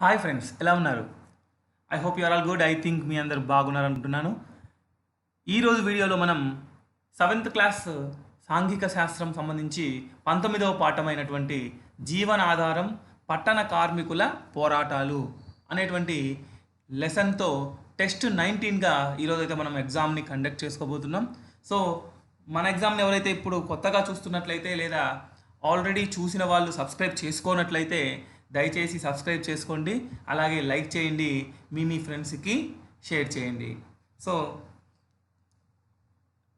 Hi friends, ఎలా ఉన్నారు? I hope you are all good. I think మీ అందరు బాగున్నారు అనుకుంటున్నాను. ఈరోజు వీడియోలో మనం 7th క్లాస్ సాంఘిక శాస్త్రం సంబంధించి 19వ పాఠమైనటువంటి జీవనాధారం పట్టణ కార్మికుల పోరాటాలు అనేటువంటి లెసన్తో టెస్ట్ 19గా ఈరోజైతే మనం ఎగ్జామ్ని కండక్ట్ చేసుకోబోతున్నాం. సో మన ఎగ్జామ్ని ఎవరైతే ఇప్పుడు కొత్తగా చూస్తున్నట్లయితే లేదా ఆల్రెడీ చూసిన వాళ్ళు సబ్స్క్రైబ్ చేసుకోనట్లయితే దయచేసి సబ్స్క్రైబ్ చేసుకోండి, అలాగే లైక్ చేయండి, మీ ఫ్రెండ్స్కి షేర్ చేయండి. So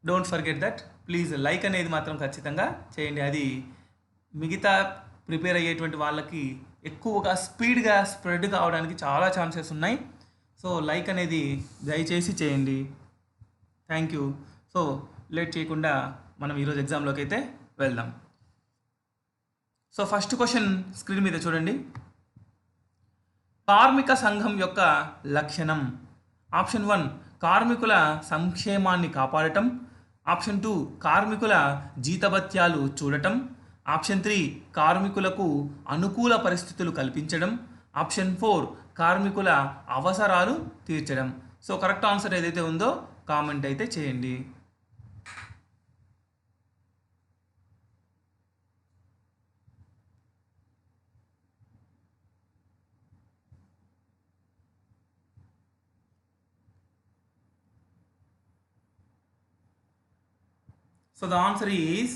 don't forget that, please like అనేది మాత్రం ఖచ్చితంగా చేయండి. అది మిగతా ప్రిపేర్ అయ్యేటువంటి వాళ్ళకి ఎక్కువగా స్పీడ్గా స్ప్రెడ్ కావడానికి చాలా ఛాన్సెస్ ఉన్నాయి. సో లైక్ అనేది దయచేసి చేయండి. Thank you. సో లేట్ చేయకుండా మనం ఈరోజు ఎగ్జామ్లోకి అయితే వెళ్దాం. సో ఫస్ట్ క్వశ్చన్ స్క్రీన్ మీద చూడండి. కార్మిక సంఘం యొక్క లక్షణం. ఆప్షన్ 1 కార్మికుల సంక్షేమాన్ని కాపాడటం. ఆప్షన్ 2 కార్మికుల జీతభత్యాలు చూడటం. ఆప్షన్ 3 కార్మికులకు అనుకూల పరిస్థితులు కల్పించడం. ఆప్షన్ 4 కార్మికుల అవసరాలు తీర్చడం. సో కరెక్ట్ ఆన్సర్ ఏదైతే ఉందో కామెంట్ అయితే చేయండి. So the answer is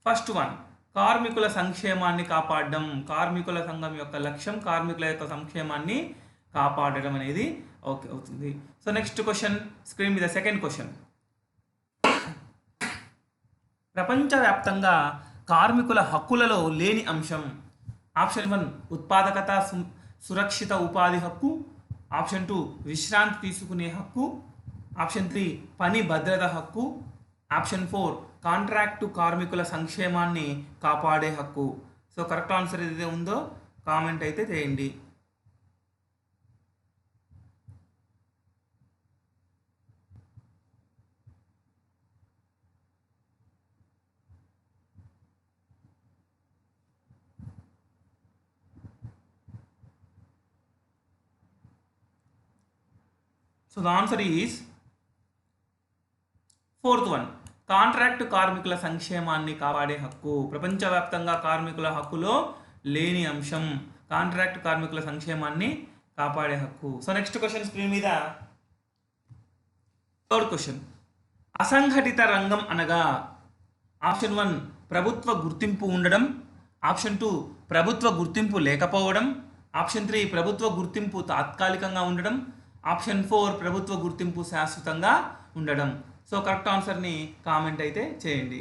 first 1 కార్మికుల సంక్షేమాన్ని కాపాడడం. కార్మికుల సంఘం యొక్క లక్ష్యం కార్మికుల యొక్క సంక్షేమాన్ని కాపాడడం అనేది ఓకే అవుతుంది. సో నెక్స్ట్ క్వశ్చన్ స్క్రీన్ మీద సెకండ్ క్వశ్చన్. ప్రపంచవ్యాప్తంగా కార్మికుల హక్కులలో లేని అంశం. ఆప్షన్ 1 ఉత్పాదకత సురక్షిత ఉపాధి హక్కు. ఆప్షన్ 2 విశ్రాంతి తీసుకునే హక్కు. ఆప్షన్ 3 పని భద్రత హక్కు. ఆప్షన్ 4 కాంట్రాక్టు కార్మికుల సంక్షేమాన్ని కాపాడే హక్కు. సో కరెక్ట్ ఆన్సర్ ఏదైతే ఉందో కామెంట్ అయితే చేయండి. So the answer is fourth 1 contract కార్మికుల సంక్షేమాన్ని కాపాడే హక్కు. ప్రపంచవ్యాప్తంగా కార్మికుల హక్కులో లేని అంశం కాంట్రాక్టు కార్మికుల సంక్షేమాన్ని కాపాడే హక్కు. సో నెక్స్ట్ క్వశ్చన్ స్క్రీన్ మీద థర్డ్ క్వశ్చన్. అసంఘటిత రంగం అనగా ఆప్షన్ 1 ప్రభుత్వ గుర్తింపు ఉండడం. ఆప్షన్ 2 ప్రభుత్వ గుర్తింపు లేకపోవడం. ఆప్షన్ 3 ప్రభుత్వ గుర్తింపు తాత్కాలికంగా ఉండడం. ఆప్షన్ 4 ప్రభుత్వ గుర్తింపు శాశ్వతంగా ఉండడం. సో కరెక్ట్ ఆన్సర్ని కామెంట్ అయితే చేయండి.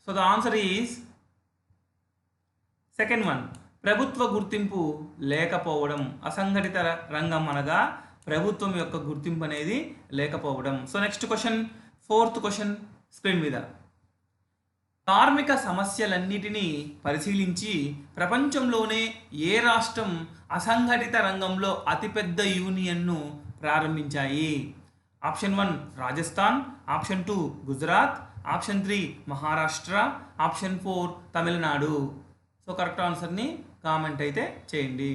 So the answer is second 1 ప్రభుత్వ గుర్తింపు లేకపోవడం. అసంఘటిత రంగం అనగా ప్రభుత్వం యొక్క గుర్తింపు అనేది లేకపోవడం. So next question fourth question screen మీద. కార్మిక సమస్యలన్నిటినీ పరిశీలించి ప్రపంచంలోనే ఏ రాష్ట్రం అసంఘటిత రంగంలో అతిపెద్ద యూనియన్ను ప్రారంభించాయి? Option 1 Rajasthan. Option 2 Gujarat. Option 3 Maharashtra. Option 4 Tamil Nadu. So correct ఆన్సర్ని కామెంట్ అయితే చేయండి.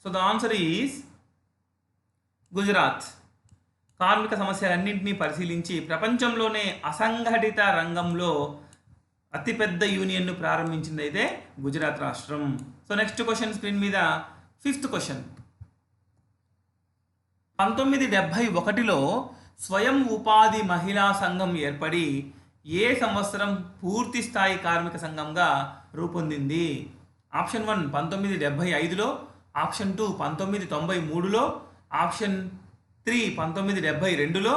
So the answer is Gujarat. కార్మిక సమస్యలన్నింటినీ పరిశీలించి ప్రపంచంలోనే అసంఘటిత రంగంలో అతిపెద్ద యూనియన్ను ప్రారంభించింది అయితే గుజరాత్ రాష్ట్రం. సో నెక్స్ట్ క్వశ్చన్ స్క్రీన్ మీద ఫిఫ్త్ క్వశ్చన్. 1971లో స్వయం ఉపాధి మహిళా సంఘం ఏర్పడి ఏ సంవత్సరం పూర్తి స్థాయి కార్మిక సంఘంగా రూపొందింది? ఆప్షన్ 1 1975లో. ఆప్షన్ 2 1993లో. ఆప్షన్ 3 1972లో.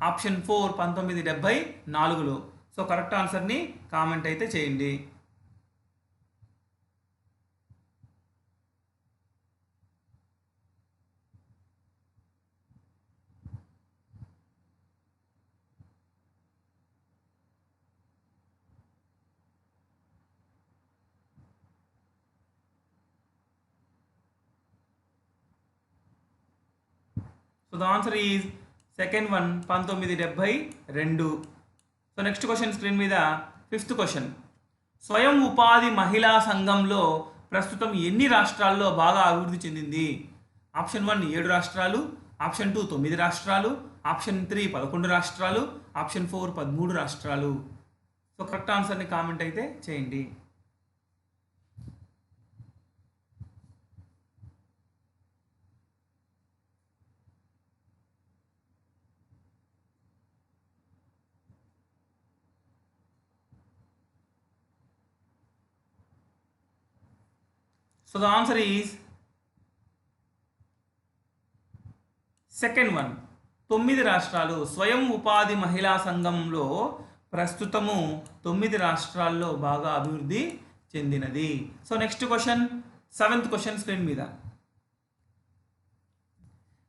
ఆప్షన్ 4 1974లో. సో కరెక్ట్ ఆన్సర్ని కామెంట్ అయితే చేయండి. So the answer is second one 1972. So next question screen మీద 5th క్వశ్చన్. స్వయం ఉపాధి మహిళా సంఘంలో ప్రస్తుతం ఎన్ని రాష్ట్రాల్లో బాగా అభివృద్ధి చెందింది? ఆప్షన్ 1 7 రాష్ట్రాలు, ఆప్షన్ 2 9 రాష్ట్రాలు, ఆప్షన్ 3 11 రాష్ట్రాలు, ఆప్షన్ 4 13 రాష్ట్రాలు. సో కరెక్ట్ ఆన్సర్ని కామెంట్ అయితే చేయండి. So the answer is second one 9 రాష్ట్రాలు. స్వయం ఉపాధి మహిళా సంఘంలో ప్రస్తుతము 9 రాష్ట్రాల్లో బాగా అభివృద్ధి చెందినది. So next question 7th question screen మీద.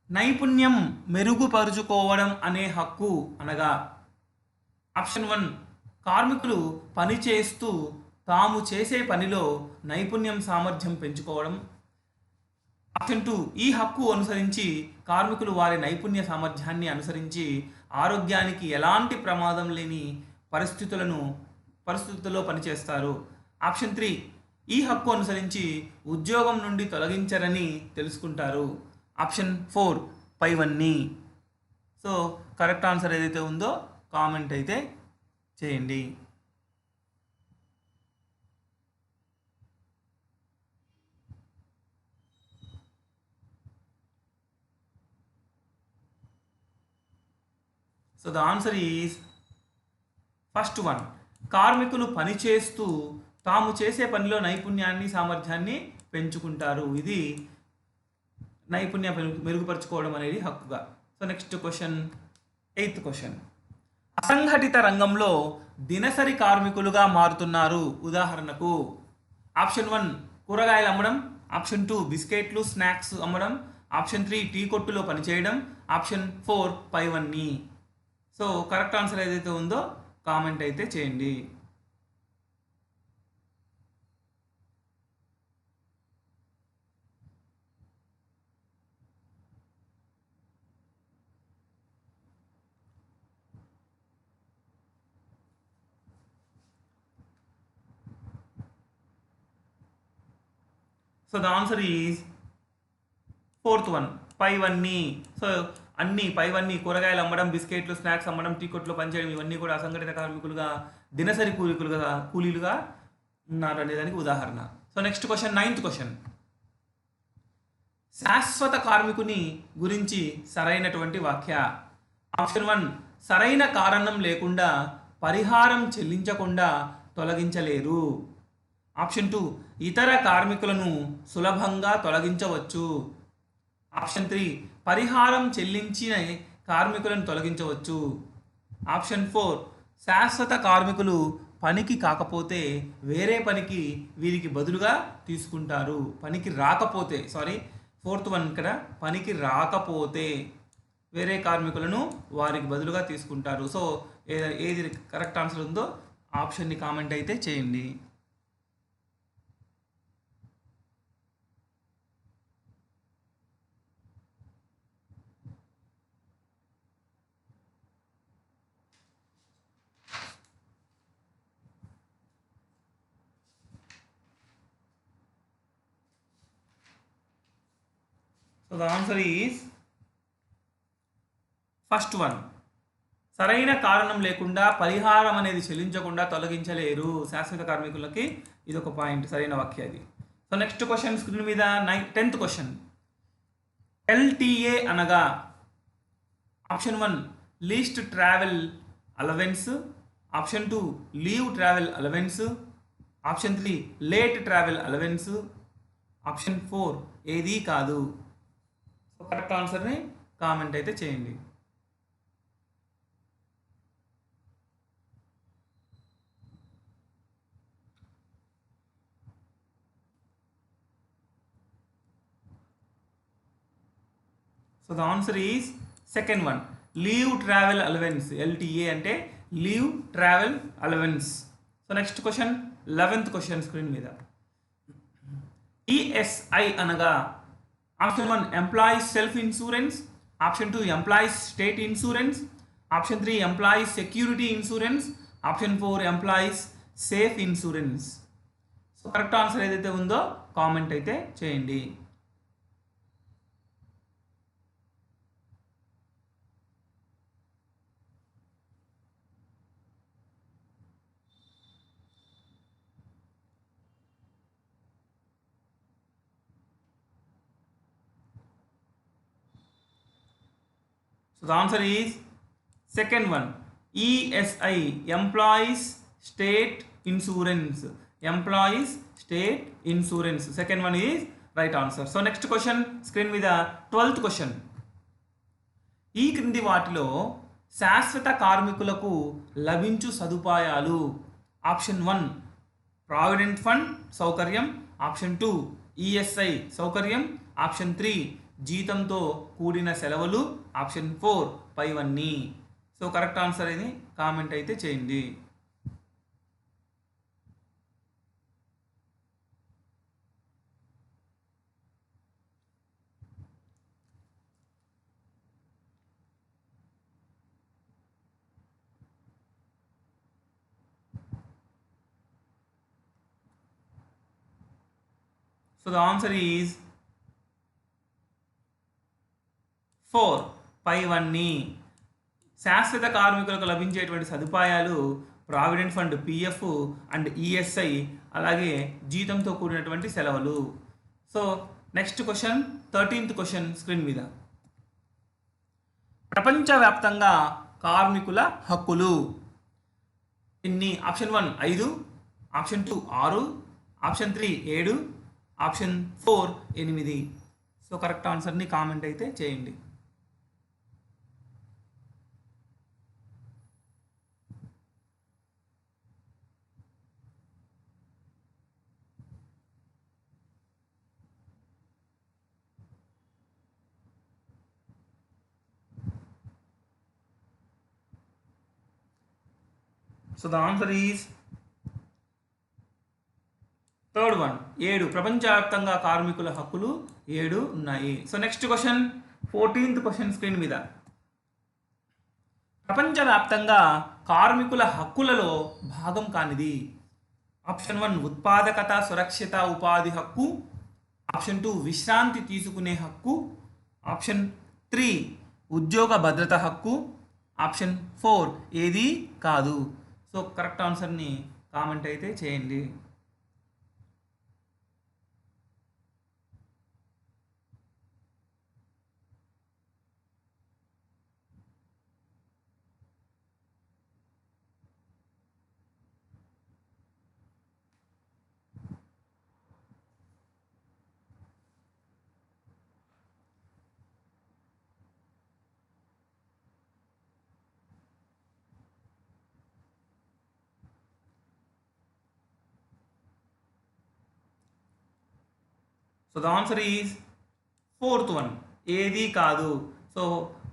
నైపుణ్యం మెరుగుపరుచుకోవడం అనే హక్కు అనగా ఆప్షన్ 1 కార్మికులు పని చేస్తూ తాము చేసే పనిలో నైపుణ్యం సామర్థ్యం పెంచుకోవడం. ఆప్షన్ 2 ఈ హక్కు అనుసరించి కార్మికులు వారి నైపుణ్య సామర్థ్యాన్ని అనుసరించి ఆరోగ్యానికి ఎలాంటి ప్రమాదం లేని పరిస్థితుల్లో పనిచేస్తారు. ఆప్షన్ 3 ఈ హక్కు అనుసరించి ఉద్యోగం నుండి తొలగించరని తెలుసుకుంటారు. ఆప్షన్ 4 పైవన్నీ. సో కరెక్ట్ ఆన్సర్ ఏదైతే ఉందో కామెంట్ అయితే చేయండి. So the answer is first one కార్మికులు పనిచేస్తూ తాము చేసే పనిలో నైపుణ్యాన్ని సామర్థ్యాన్ని పెంచుకుంటారు. ఇది నైపుణ్యం మెరుగుపరుచుకోవడం అనేది హక్కుగా. So next question 8th question. అసంఘటిత రంగంలో దినసరి కార్మికులుగా మారుతున్నారు. ఉదాహరణకు ఆప్షన్ 1 కూరగాయలు అమ్మడం, ఆప్షన్ 2 బిస్కెట్లు స్నాక్స్ అమ్మడం, ఆప్షన్ 3 టీ కొట్టులో పనిచేయడం, ఆప్షన్ 4 పైవన్నీ. సో కరెక్ట్ ఆన్సర్ ఏదైతే ఉందో కామెంట్ అయితే చేయండి. So the answer is 4th one పైవన్నీ. సో అన్ని పైవన్నీ కూరగాయలు అమ్మడం, బిస్కెట్లు స్నాక్స్ అమ్మడం, టీ కొట్లో పనిచేయడం ఇవన్నీ కూడా అసంఘటిత కార్మికులుగా దినసరి కూలీలుగా ఉన్నారు అనేదానికి ఉదాహరణ. So next question 9th question. శాశ్వత కార్మికుని గురించి సరైనటువంటి వాక్య. ఆప్షన్ 1 సరైన కారణం లేకుండా పరిహారం చెల్లించకుండా తొలగించలేరు. ఆప్షన్ 2 ఇతర కార్మికులను సులభంగా తొలగించవచ్చు. ఆప్షన్ 3 పరిహారం చెల్లించిన కార్మికులను తొలగించవచ్చు. ఆప్షన్ 4 శాశ్వత కార్మికులు పనికి కాకపోతే వేరే పనికి వీరికి బదులుగా తీసుకుంటారు. పనికి రాకపోతే 4th వన్ ఇక్కడ పనికి రాకపోతే వేరే కార్మికులను వారికి బదులుగా తీసుకుంటారు. సో ఏది కరెక్ట్ ఆన్సర్ ఉందో ఆప్షన్ని కామెంట్ అయితే చేయండి. So the answer is first one సరైన కారణం లేకుండా పరిహారం అనేది చెల్లించకుండా తొలగించలేరు శాశ్వత కార్మికులకి. ఇది ఒక పాయింట్, సరైన వాక్య అది. సో నెక్స్ట్ క్వశ్చన్ స్క్రీన్ మీద 10th క్వశ్చన్. ఎల్టీఏ అనగా option 1 least travel allowance, option 2 leave travel allowance, option 3 late travel allowance, option 4 ఏదీ కాదు. సో కరెక్ట్ ఆన్సర్ని కామెంట్ అయితే చేయండి. So the answer is second one, leave travel allowance. LTA అంటే leave travel allowance. So next question, 11th question screen మీద. ESI అనగా option 1 employees self insurance, option 2 employees state insurance, option 3 employees security insurance, option 4 employees safe insurance. So correct answer ఏదైతే ఉందో comment అయితే చేయండి. So the answer is second one, ESI, Employees State Insurance. Employees State Insurance. Second one is right answer. So next question screen మీద 12th question. ఈ క్రింది వాటిలో శాశ్వత కార్మికులకు లభించు సదుపాయాలు. ఆప్షన్ 1 ప్రావిడెంట్ ఫండ్ సౌకర్యం, ఆప్షన్ 2 ఈఎస్ఐ సౌకర్యం, ఆప్షన్ 3 జీతంతో కూడిన సెలవులు, ఆప్షన్ 4 పైవన్నీ. సో కరెక్ట్ ఆన్సర్ ఇది కామెంట్ అయితే చేయండి. సో ద ఆన్సర్ ఈజ్ 4 పైవన్నీ. శాశ్వత కార్మికులకు లభించేటువంటి సదుపాయాలు provident fund PF and ESI, అలాగే జీతంతో కూడినటువంటి సెలవులు. So next question 13th question screen మీద. ప్రపంచవ్యాప్తంగా కార్మికుల హక్కులు ఎన్ని? Option 1 5, option 2 6, option 3 7, option 4 8. So correct ఆన్సర్ని కామెంట్ అయితే చేయండి. So the answer is third one 7. ప్రపంచవ్యాప్తంగా కార్మికుల హక్కులు 7 ఉన్నాయి. So next question 14th question screen మీద. ప్రపంచవ్యాప్తంగా కార్మికుల హక్కులలో భాగం కానిది. ఆప్షన్ 1 ఉత్పాదకత సురక్షిత ఉపాధి హక్కు, ఆప్షన్ 2 విశ్రాంతి తీసుకునే హక్కు, ఆప్షన్ 3 ఉద్యోగ భద్రత హక్కు, ఆప్షన్ 4 ఏది కాదు. సో కరెక్ట్ ఆన్సర్ని కామెంట్ అయితే చేయండి. So the answer is 4th one, ఏది కాదు. సో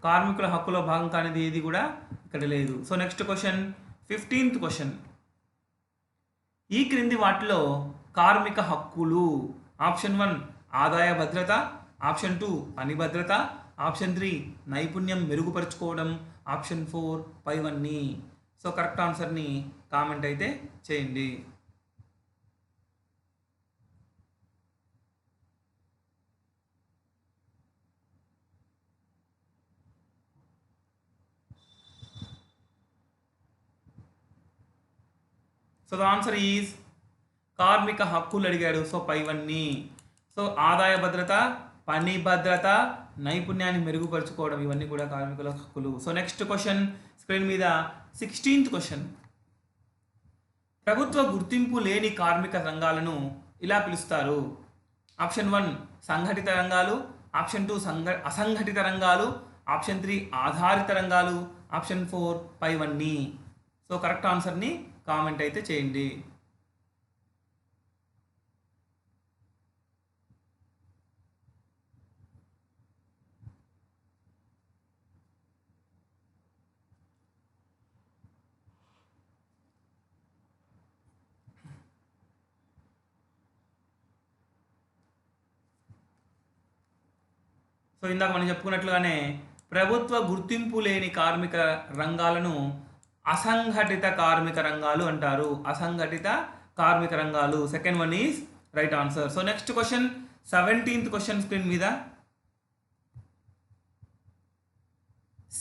కార్మికుల హక్కులో భాగం కానిది ఏది కూడా ఇక్కడ లేదు. So next question 15th question. ఈ క్రింది వాటిలో కార్మిక హక్కులు. ఆప్షన్ 1 ఆదాయ భద్రత, ఆప్షన్ 2 పని భద్రత, ఆప్షన్ 3 నైపుణ్యం మెరుగుపరుచుకోవడం, ఆప్షన్ 4 పైవన్నీ. సో కరెక్ట్ ఆన్సర్ని కామెంట్ అయితే చేయండి. సో ద ఆన్సర్ ఈజ్ కార్మిక హక్కులు అడిగాడు. సో పైవన్నీ. సో ఆదాయ భద్రత, పని భద్రత, నైపుణ్యాన్ని మెరుగుపరుచుకోవడం, ఇవన్నీ కూడా కార్మికుల హక్కులు. సో నెక్స్ట్ క్వశ్చన్ స్క్రీన్ మీద 16th క్వశ్చన్. ప్రభుత్వ గుర్తింపు లేని కార్మిక రంగాలను ఇలా పిలుస్తారు. ఆప్షన్ 1 సంఘటిత రంగాలు, ఆప్షన్ 2 అసంఘటిత రంగాలు, ఆప్షన్ 3 ఆధారిత రంగాలు, ఆప్షన్ 4 పైవన్నీ. సో కరెక్ట్ ఆన్సర్ని కామెంట్ అయితే చేయండి. సో ఇందాక మనం చెప్పుకున్నట్లుగానే ప్రభుత్వ గుర్తింపు లేని కార్మిక రంగాలను అసంఘటిత కార్మిక రంగాలు అంటారు. అసంఘటిత కార్మిక రంగాలు. Second one is right answer. So next question 17th question screen మీద.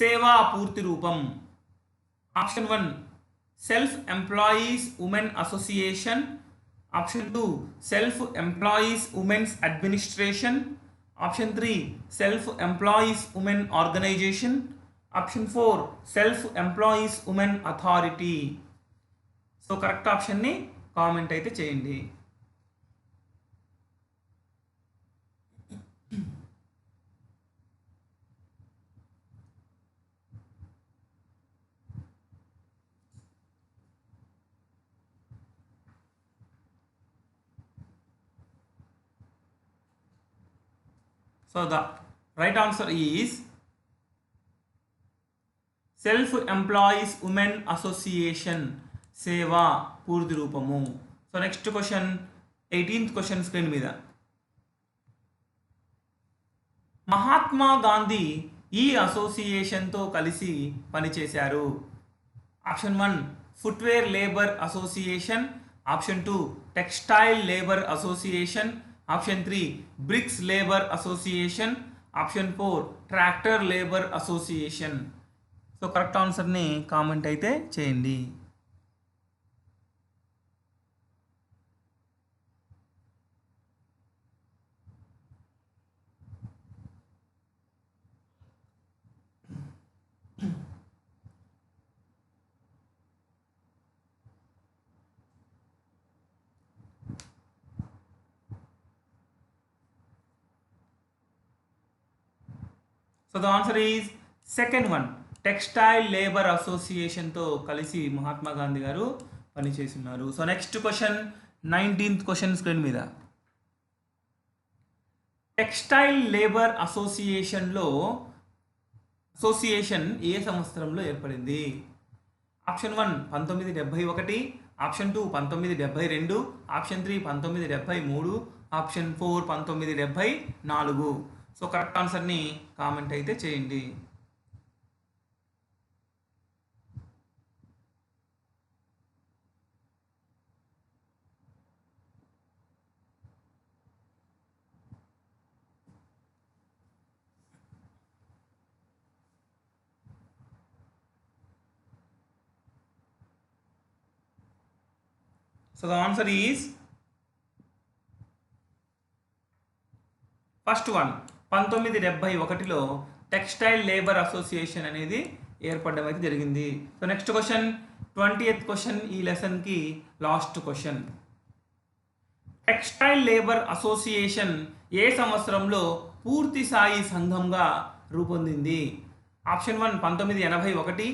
సేవా పూర్తి రూపం. Option 1 self employees women association. Option 2 self employees women's administration. Option 3 self employees women organisation. Option 4 self employees women authority. So correct ఆప్షన్ని comment అయితే చేయండి. So the right answer is self employees women association. సేవా పూర్తి రూపము. So next question 18th question screen మీద. మహాత్మా గాంధీ ఈ అసోసియేషన్తో కలిసి పనిచేశారు. Option 1 footwear labour association. Option 2 textile labour association. Option 3 bricks labour association. Option 4 tractor labour association. So correct ఆన్సర్ని comment అయితే చేయండి. So the answer is second one textile labour అసోసియేషన్తో కలిసి మహాత్మా గాంధీ గారు పనిచేస్తున్నారు. So next question 19th question screen మీద. Textile labour association ఏ సంవత్సరంలో ఏర్పడింది? Option 1 1971. Option 2 1972. Option 3 1973. Option 4 1974. So correct ఆన్సర్ని కామెంట్ అయితే చేయండి. So the answer is first one 1971లో టెక్స్టైల్ లేబర్ అసోసియేషన్ అనేది ఏర్పడడం అయితే జరిగింది. So next question 20th question ఈ లెసన్కి last question. Textile labour association ఏ సంవత్సరంలో పూర్తి స్థాయి సంఘంగా రూపొందింది? Option 1 1981.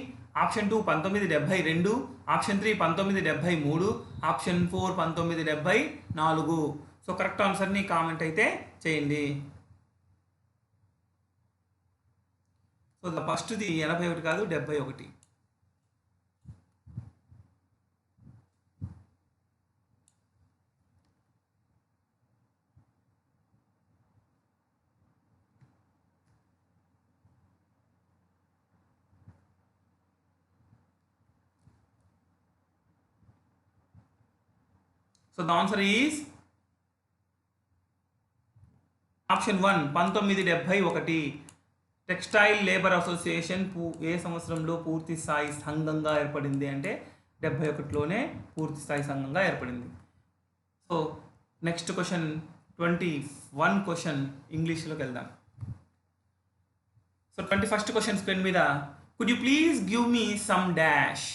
Option 2 1972. Option 3 1973. Option 4 1974. So correct ఆన్సర్ని కామెంట్ అయితే చేయండి. సో ఫస్ట్ది 81 కాదు 71. So the answer is option 1 1971. Textile labour association ఏ సంవత్సరంలో పూర్తి స్థాయి సంఘంగా ఏర్పడింది అంటే 71లోనే పూర్తి స్థాయి సంఘంగా ఏర్పడింది. సో నెక్స్ట్ క్వశ్చన్ 21 క్వశ్చన్ ఇంగ్లీష్లోకి వెళ్దాం. సో 21st క్వశ్చన్ స్క్రీన్ మీద. Could you please give me some dash.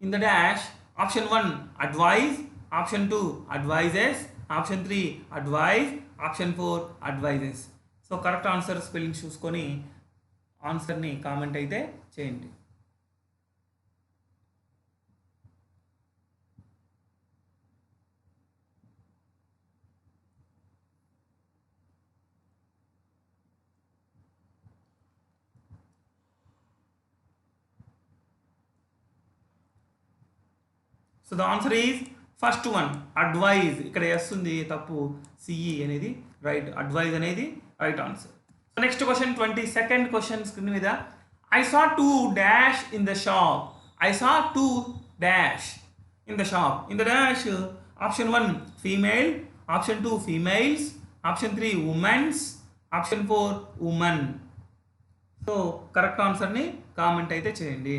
In the dash option 1 advise. Option 2 advises. Option 3 advise. Option 4 advises. So correct answer spelling చూసుకొని ఆన్సర్ని కామెంట్ అయితే చేయండి. So the answer is first one advise. ఇక్కడ S ఉంది తప్పు, C E అనేది right. Advise అనేది right answer. So next question, 22nd question screen మీద I saw two dash in the shop. I saw two dash in the shop. In the dash, option 1 female, option 2 females, option 3 women's, option 4 woman. So correct ఆన్సర్ని comment అయితే చేయండి.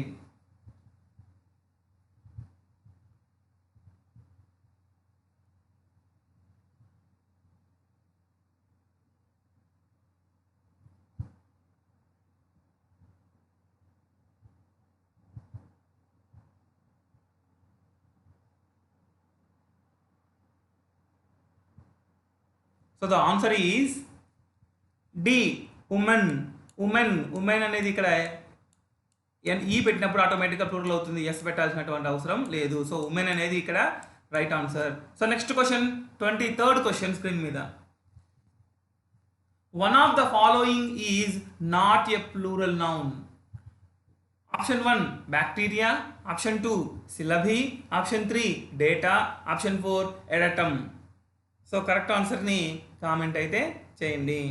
So the answer is D, women. Women అనేది ఇక్కడ ఈ పెట్టినప్పుడు ఆటోమేటిక్గా plural అవుతుంది, yes పెట్టాల్సినటువంటి అవసరం లేదు. సో ఉమెన్ అనేది ఇక్కడ right answer. So next question, 23rd question screen మీద. One of the following is not a plural noun. Option 1 bacteria, option 2 syllabi, option 3 data, option 4 erratum. So correct ఆన్సర్ని comment అయితే చేయండి.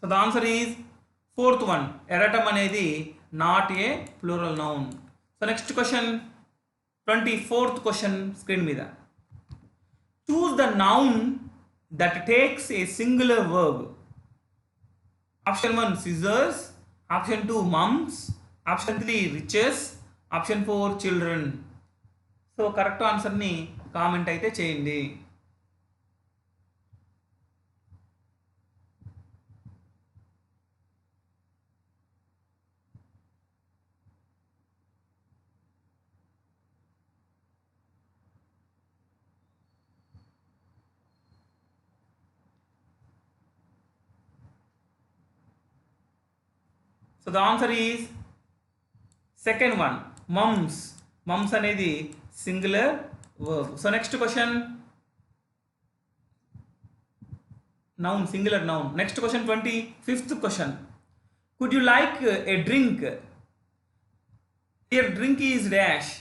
So the answer is 4th one. Erratum అనేది not a plural noun. So next question, 24th question screen మీద. Choose the noun that takes a singular verb. Option 1 scissors, option 2 mums, option 3 riches, option 4 children. So correct ఆన్సర్ని comment అయితే చేయండి. So the answer is second one, mums. Mums అనేది singular verb. So next question, noun, singular noun. Next question, 25th question. Could you like a drink? Here drink is dash.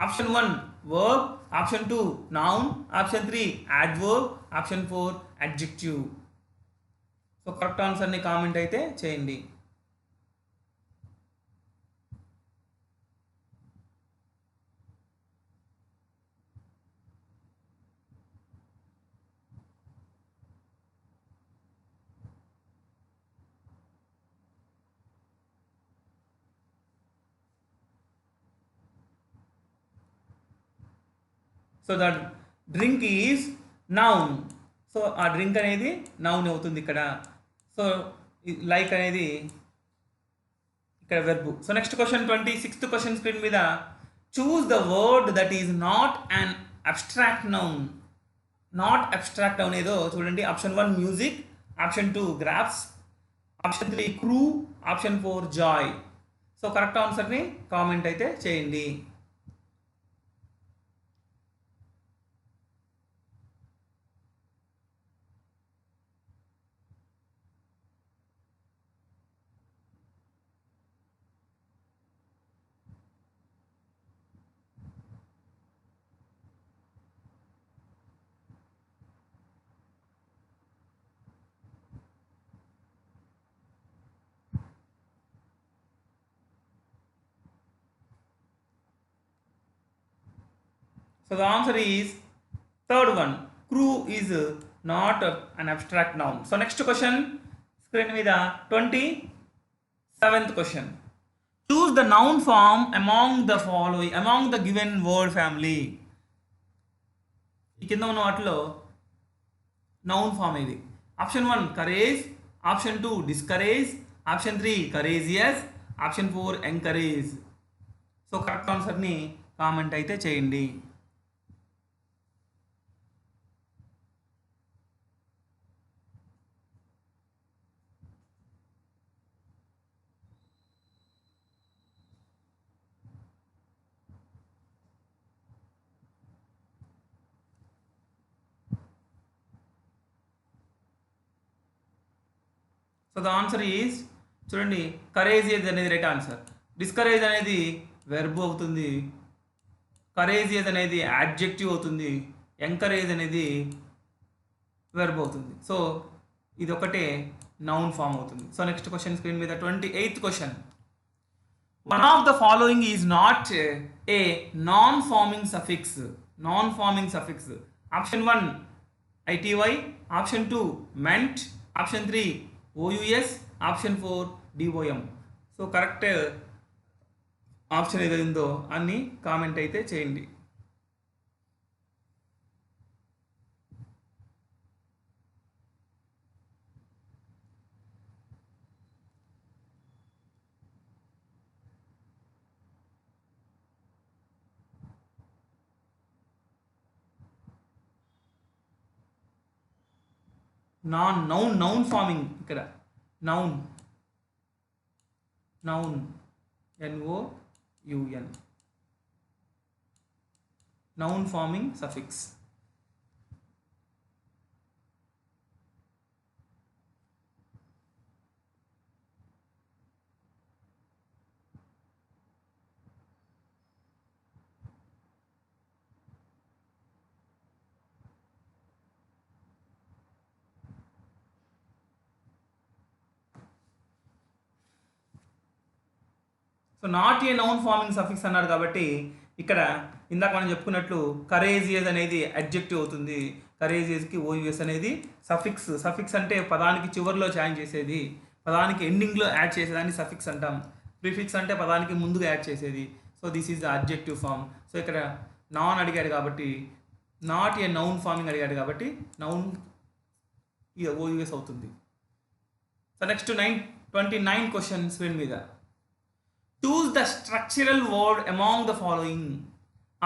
Option 1 verb, option 2 noun, option 3 adverb, option 4 adjective. So correct ఆన్సర్ని comment అయితే చేయండి. So that drink is noun. So ఆ drink అనేది noun అవుతుంది ఇక్కడ. So like అనేది ఇక్కడ verb. So next question, 26th question screen మీద. Choose the word that is not an abstract noun. Not abstract noun ఏదో చూడండి. Option 1 music, option 2 graphs, option 3 crew, option 4 joy. So correct ఆన్సర్ని comment అయితే చేయండి. So the answer is third one. Crew is not an abstract noun. So next question, screen మీద 27th question. Choose the noun form among the following, among the given word family. ఈ కింద ఉన్న వాటిలో noun form ఇది. Option 1 courage, option 2 discourage, option 3 courageous, option 4 encourage. So correct ఆన్సర్ని comment అయితే చేయండి. So the answer is చూడండి, courageous అనేది రైట్ ఆన్సర్. డిస్కరేజ్ అనేది వెర్బ్ అవుతుంది, కరేజియస్ అనేది యాడ్జెక్టివ్ అవుతుంది, ఎంకరేజ్ అనేది వెర్బ్ అవుతుంది. సో ఇది ఒకటే నౌన్ ఫామ్ అవుతుంది. సో నెక్స్ట్ క్వశ్చన్ స్క్రీన్ మీద 28th question. One of the following is not a non farming suffix. Non farming suffix. Option 1 ITY, option 2 ment, option 3 OUS, option 4 DOM. So correct option ఏదైందో అన్ని comment అయితే చేయండి. Noun forming, ఇక్కడ noun NOUN noun forming suffix. So not a noun forming suffix అన్నారు కాబట్టి ఇక్కడ ఇందాక మనం చెప్పుకున్నట్లు కరేజియస్ అనేది అడ్జెక్టివ్ అవుతుంది, కరేజియస్కి OUS అనేది సఫిక్స్. సఫిక్స్ అంటే పదానికి చివరిలో జాయిన్ చేసేది, పదానికి ఎండింగ్లో యాడ్ చేసేదాన్ని సఫిక్స్ అంటాం. ప్రిఫిక్స్ అంటే పదానికి ముందుగా యాడ్ చేసేది. So this is the adjective form. So ఇక్కడ నాన్ అడిగాడు కాబట్టి, నాట్ ఏ నౌన్ ఫార్మింగ్ అడిగాడు కాబట్టి నౌన్ OUS అవుతుంది. సో నెక్స్ట్ 29 క్వశ్చన్ స్క్రీన్ మీద. Choose the structural word among the following.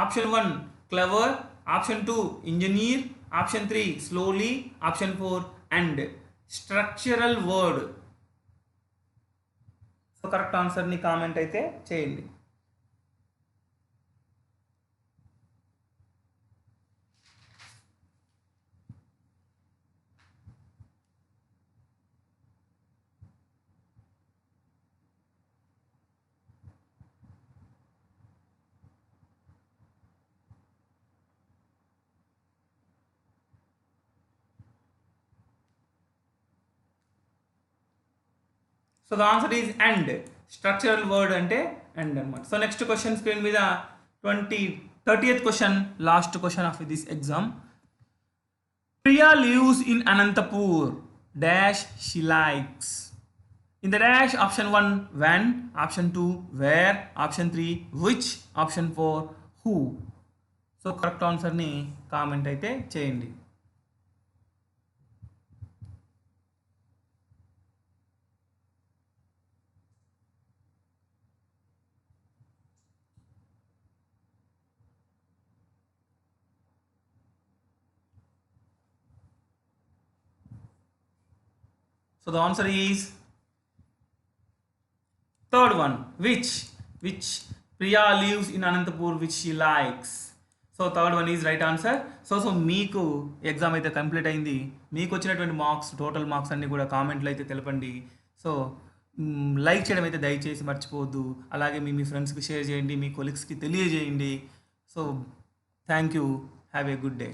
Option 1 clever, option 2 engineer, option 3 slowly, option 4 and. Structural word. So correct ఆన్సర్ని comment అయితే చేయండి. So the answer is and. Structural word అంటే and అనమాట. So next question screen మీద 30th question, last question of this exam. Priya lives in Anantapur dash she likes. In the dash option 1 when, option 2 where, option 3 which, option 4 who. So correct ఆన్సర్ని comment అయితే చేయండి. So the answer is third one, which Priya lives in Anantapur which she likes. So third one is right answer. So మీకు exam అయితే complete అయింది. మీకు వచ్చినటువంటి marks, total marks అన్నీ కూడా కామెంట్లో అయితే తెలపండి. సో లైక్ చేయడం అయితే దయచేసి మర్చిపోవద్దు. అలాగే మీ ఫ్రెండ్స్కి షేర్ చేయండి, మీ కొలీగ్స్కి తెలియజేయండి. So thank you, have a good day.